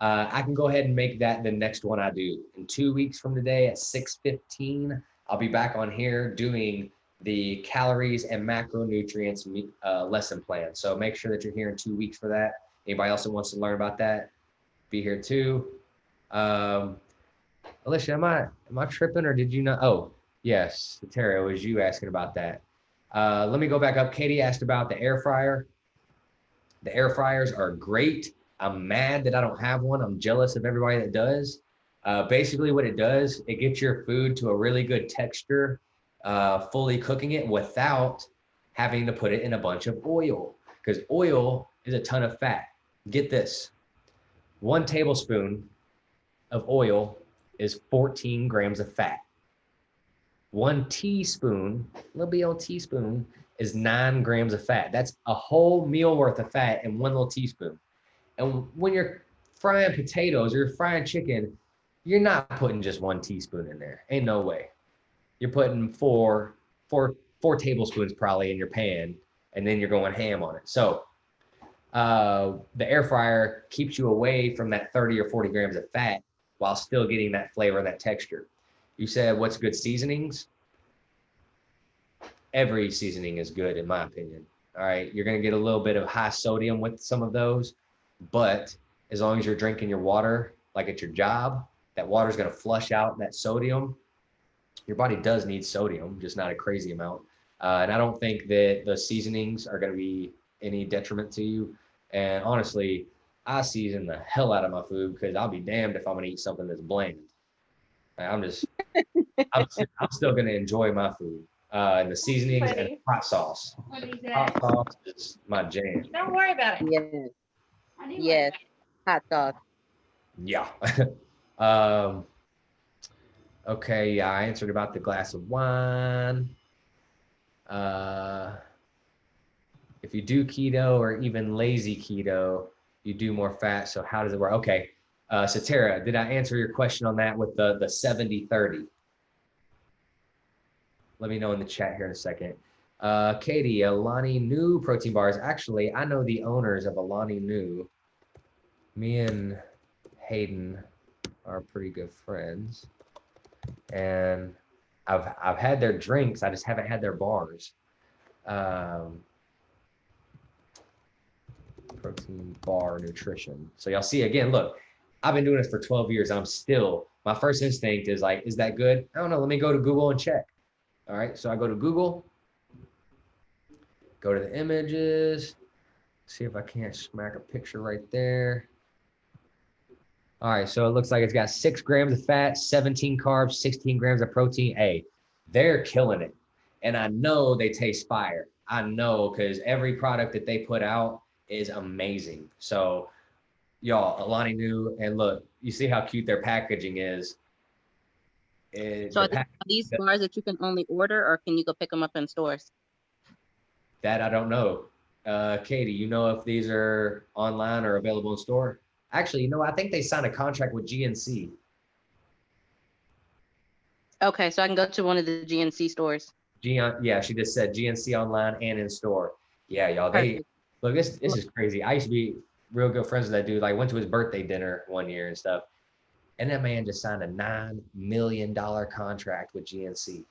I can go ahead and make that the next one I do. In 2 weeks from today at 6:15, I'll be back on here doing the calories and macronutrients lesson plan. So make sure that you're here in 2 weeks for that. Anybody else that wants to learn about that, be here too. Alicia, am I tripping, or did you know? Oh, yes, Terry, it was you asking about that. Let me go back up. Katie asked about the air fryer. The air fryers are great. I'm mad that I don't have one. I'm jealous of everybody that does. Basically what it does, it gets your food to a really good texture, fully cooking it without having to put it in a bunch of oil, because oil is a ton of fat. Get this, 1 tablespoon of oil is 14 grams of fat. 1 teaspoon, little bit old teaspoon, is 9 grams of fat. That's a whole meal worth of fat in one little teaspoon. And when you're frying potatoes or you're frying chicken, you're not putting just 1 teaspoon in there. Ain't no way. You're putting four tablespoons probably in your pan, and then you're going ham on it. So the air fryer keeps you away from that 30 or 40 grams of fat while still getting that flavor and that texture. You said what's good seasonings? Every seasoning is good in my opinion. All right, you're going to get a little bit of high sodium with some of those, but as long as you're drinking your water like at your job, that water is going to flush out that sodium. Your body does need sodium, just not a crazy amount. And I don't think that the seasonings are going to be any detriment to you. And honestly, I season the hell out of my food because I'll be damned if I'm going to eat something that's bland. I'm still going to enjoy my food. And the seasonings and hot sauce. Hot sauce is my jam. Don't worry about it. Yes. Yes. Hot dog. Yeah. Okay, yeah, I answered about the glass of wine. If you do keto or even lazy keto, you do more fat. So how does it work? Okay. So Tara, did I answer your question on that with the 70-30? Let me know in the chat here in a second. Katie, Alani New protein bars. Actually, I know the owners of Alani New. Me and Hayden are pretty good friends. And I've had their drinks. I just haven't had their bars. Protein bar nutrition. So y'all see again, look, I've been doing this for 12 years. My first instinct is like, is that good? I don't know. Let me go to Google and check. All right. So I go to Google, go to the images, see if I can't smack a picture right there. All right, so it looks like it's got 6 grams of fat, 17 carbs, 16 grams of protein. Hey, they're killing it. And I know they taste fire. I know because every product that they put out is amazing. So y'all, Alani New, and look, you see how cute their packaging is. So are these bars that you can only order, or can you go pick them up in stores? That I don't know. Katie, you know if these are online or available in store? Actually, I think they signed a contract with GNC. Okay, so I can go to one of the GNC stores. Yeah, she just said GNC online and in store. Yeah, y'all. Perfect. Look. This is crazy. I used to be real good friends with that dude. Like, went to his birthday dinner one year and stuff. And that man just signed a $9 million contract with GNC.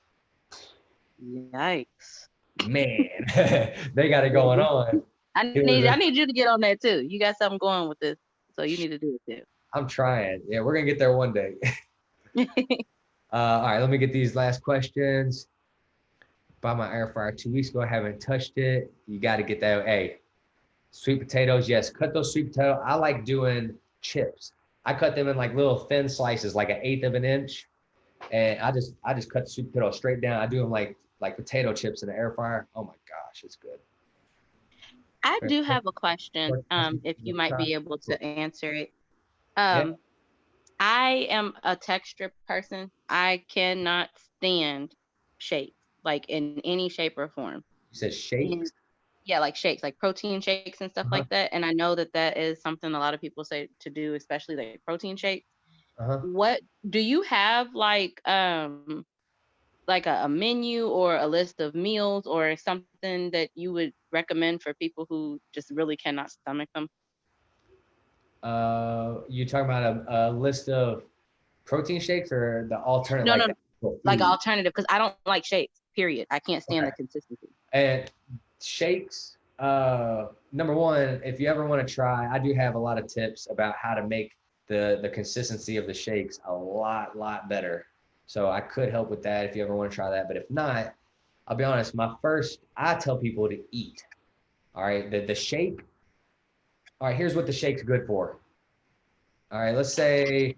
Yikes. Man, they got it going on. I need you to get on that too. You got something going with this, so you need to do it too. I'm trying. Yeah, we're gonna get there one day. All right, let me get these last questions. Bought my air fryer 2 weeks ago. I haven't touched it. You got to get that. Hey, sweet potatoes. Yes, cut those sweet potatoes. I like doing chips. I cut them in like little thin slices, like 1/8 of an inch, and I just cut the sweet potato straight down. I do them like potato chips in the air fryer. Oh my gosh, it's good. I do have a question. If you might be able to answer it. I am a texture person. I cannot stand shakes, like in any shape or form. You said shakes? Yeah, like shakes, like protein shakes and stuff like that. And I know that is something a lot of people say to do, especially like protein shakes. What do you have like a menu or a list of meals or something that you would recommend for people who just really cannot stomach them? You talking about a list of protein shakes or the alternative? No, like alternative, because I don't like shakes, period. I can't stand the consistency. And shakes, number one, if you ever want to try, I do have a lot of tips about how to make the consistency of the shakes a lot better. So I could help with that if you ever want to try that. But if not, I'll be honest, I tell people to eat. All right, the shake. All right, here's what the shake's good for. All right, let's say,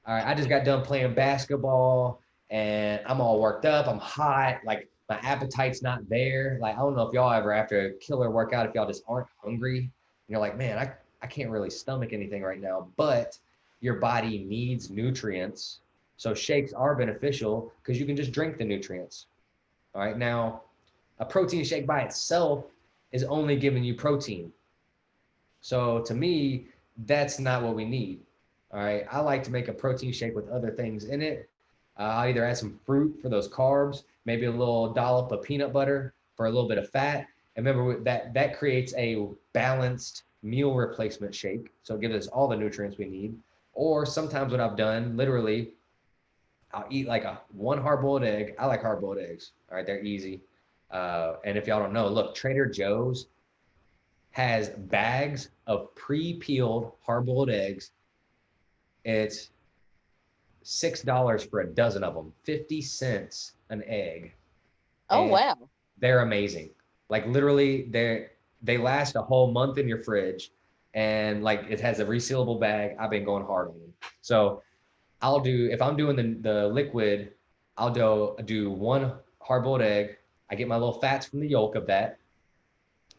all right, I just got done playing basketball and I'm all worked up. I'm hot. Like my appetite's not there. Like, I don't know if y'all ever, after a killer workout, if y'all just aren't hungry, and you're like, man, I can't really stomach anything right now, but your body needs nutrients. So shakes are beneficial because you can just drink the nutrients. All right, now A protein shake by itself is only giving you protein. So to me, that's not what we need. All right. I like to make a protein shake with other things in it. I'll either add some fruit for those carbs, maybe a little dollop of peanut butter for a little bit of fat. And remember that creates a balanced meal replacement shake. So it gives us all the nutrients we need. Or sometimes what I've done, literally, I'll eat like one hard-boiled egg. I like hard-boiled eggs. All right, they're easy. And if y'all don't know, look, Trader Joe's has bags of pre-peeled hard-boiled eggs. It's $6 for a dozen of them, 50 cents an egg. Oh, And wow. they're amazing. Like literally they last a whole month in your fridge, and like it has a resealable bag. I've been going hard on them. So I'll do, if I'm doing the liquid, I'll do one hard-boiled egg. I get my little fats from the yolk of that,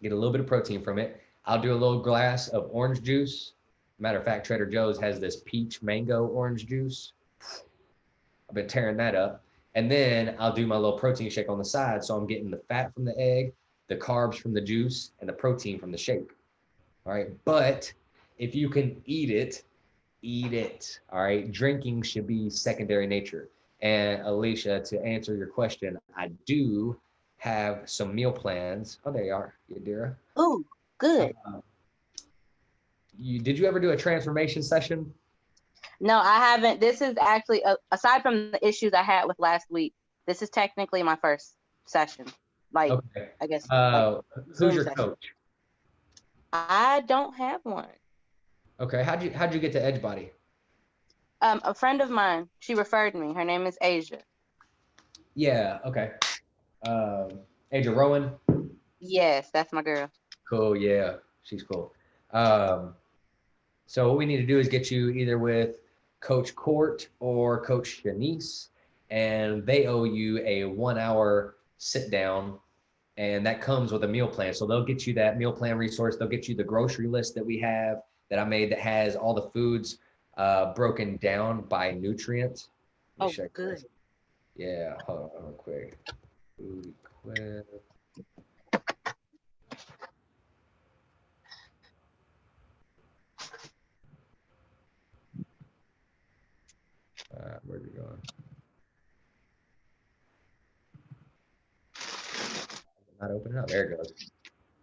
get a little bit of protein from it. I'll do a little glass of orange juice. Matter of fact, Trader Joe's has this peach mango orange juice. I've been tearing that up. And then I'll do my little protein shake on the side. So I'm getting the fat from the egg, the carbs from the juice, and the protein from the shake. All right. But if you can eat it, eat it. All right. Drinking should be secondary nature. And Alicia, to answer your question, I do have some meal plans. Oh, there you are, Yadira. Oh, good. Did you ever do a transformation session? No, I haven't. This is actually, aside from the issues I had with last week, this is technically my first session. Like, okay. I guess. Who's your session. coach? I don't have one. Okay. How'd you get to Edgebody? A friend of mine, she referred me. Her name is Asia. Yeah. Okay. Asia Rowan. Yes, that's my girl. Cool. Yeah, she's cool. So what we need to do is get you either with Coach Court or Coach Shanice, and they owe you a 1 hour sit down, and that comes with a meal plan. So they'll get you that meal plan resource. They'll get you the grocery list that we have that I made that has all the foods broken down by nutrient. Oh, good. This. Yeah, hold on real quick. Food equip. Where's it going? Not opening up. There it goes.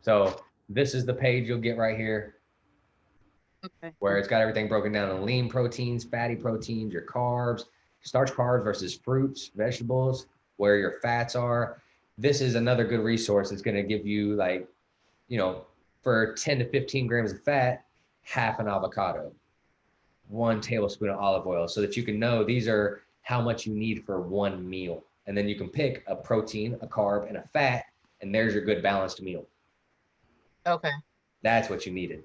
So this is the page you'll get right here. Okay. Where it's got everything broken down in lean proteins, fatty proteins, your carbs, starch carbs versus fruits, vegetables, where your fats are. This is another good resource. It's going to give you, like, for 10 to 15 grams of fat, half an avocado, 1 tablespoon of olive oil, so that you can know these are how much you need for one meal. And then you can pick a protein, a carb, and a fat, and there's your good balanced meal. Okay. That's what you needed.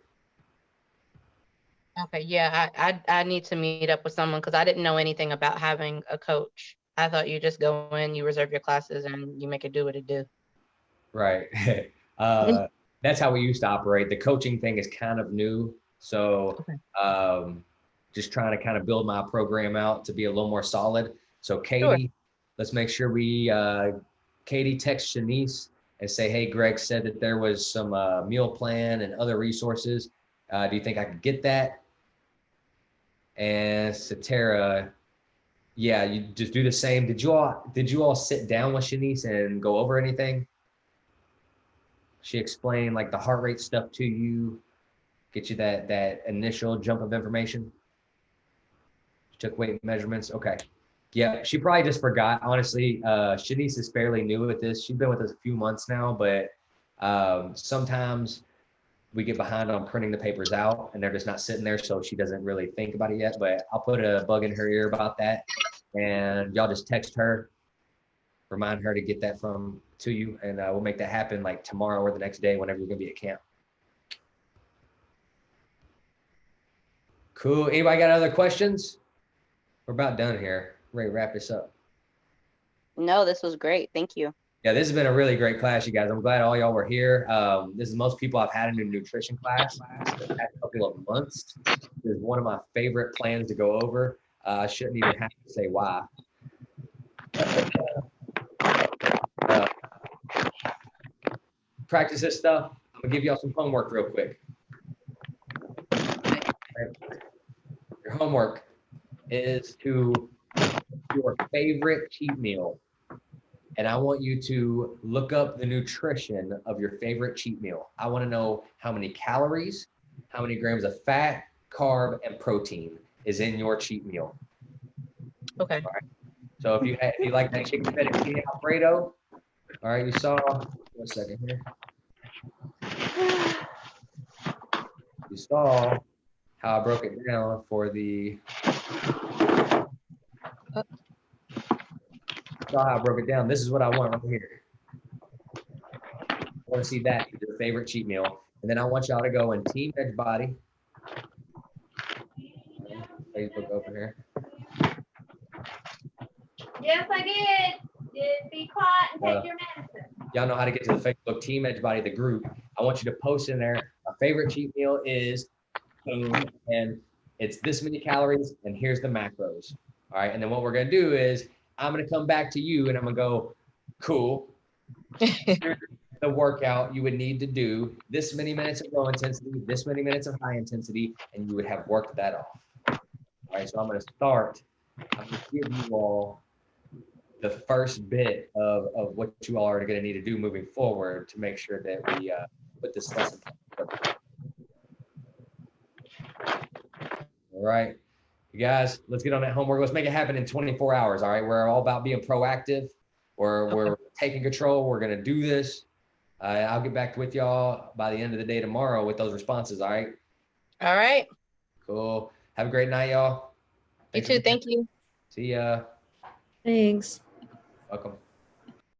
Okay. Yeah, I need to meet up with someone because I didn't know anything about having a coach. I thought you just go in, you reserve your classes, and you make it do what it do. Right. That's how we used to operate. The coaching thing is kind of new. So just trying to kind of build my program out to be a little more solid. So Katie, let's make sure Katie text Shanice and say, hey, Greg said that there was some meal plan and other resources. Do you think I could get that? And Satara, yeah, you just do the same. Did you all sit down with Shanice and go over anything? She explained like the heart rate stuff to you, get you that initial jump of information. She took weight measurements. Okay. Yeah, she probably just forgot. Honestly, Shanice is fairly new at this. She's been with us a few months now, but sometimes we get behind on printing the papers out and they're just not sitting there. So she doesn't really think about it yet, but I'll put a bug in her ear about that. And y'all just text her, remind her to get that to you. And we'll make that happen like tomorrow or the next day, whenever you're gonna be at camp. Cool. Anybody got other questions? We're about done here. Ready to wrap this up. No, this was great. Thank you. Yeah, this has been a really great class, you guys. I'm glad all y'all were here. This is most people I've had in a nutrition class the past couple of months. This is one of my favorite plans to go over. I shouldn't even have to say why. practice this stuff, I'm gonna give y'all some homework real quick. Your homework is to your favorite cheat meal. And I want you to look up the nutrition of your favorite cheat meal. I want to know how many calories, how many grams of fat, carb, and protein is in your cheat meal. Okay. All right. So if you like that chicken fettuccine Alfredo, all right, you saw, 1 second here. You saw how I broke it down for the, saw how I broke it down. This is what I want right here. I want to see that, your favorite cheat meal. And then I want y'all to go and Team Edge Body. Facebook over here. Yes, I did. Be quiet and take your medicine. Y'all know how to get to the Facebook Team Edge Body, the group. I want you to post in there, my favorite cheat meal is boom, and it's this many calories, and here's the macros. All right, and then what we're gonna do is I'm gonna come back to you and I'm gonna go, cool. Here's the workout you would need to do this many minutes of low intensity, this many minutes of high intensity, and you would have worked that off. All right, so I'm gonna start. I'm gonna give you all the first bit of what you all are going to need to do moving forward to make sure that we put this lesson. All right, you guys, let's get on that homework. Let's make it happen in 24 hours. All right, we're all about being proactive. We're taking control. We're going to do this. I'll get back with y'all by the end of the day tomorrow with those responses. All right. All right. Cool. Have a great night, y'all. You too. Thank you. See ya. Thanks. Welcome.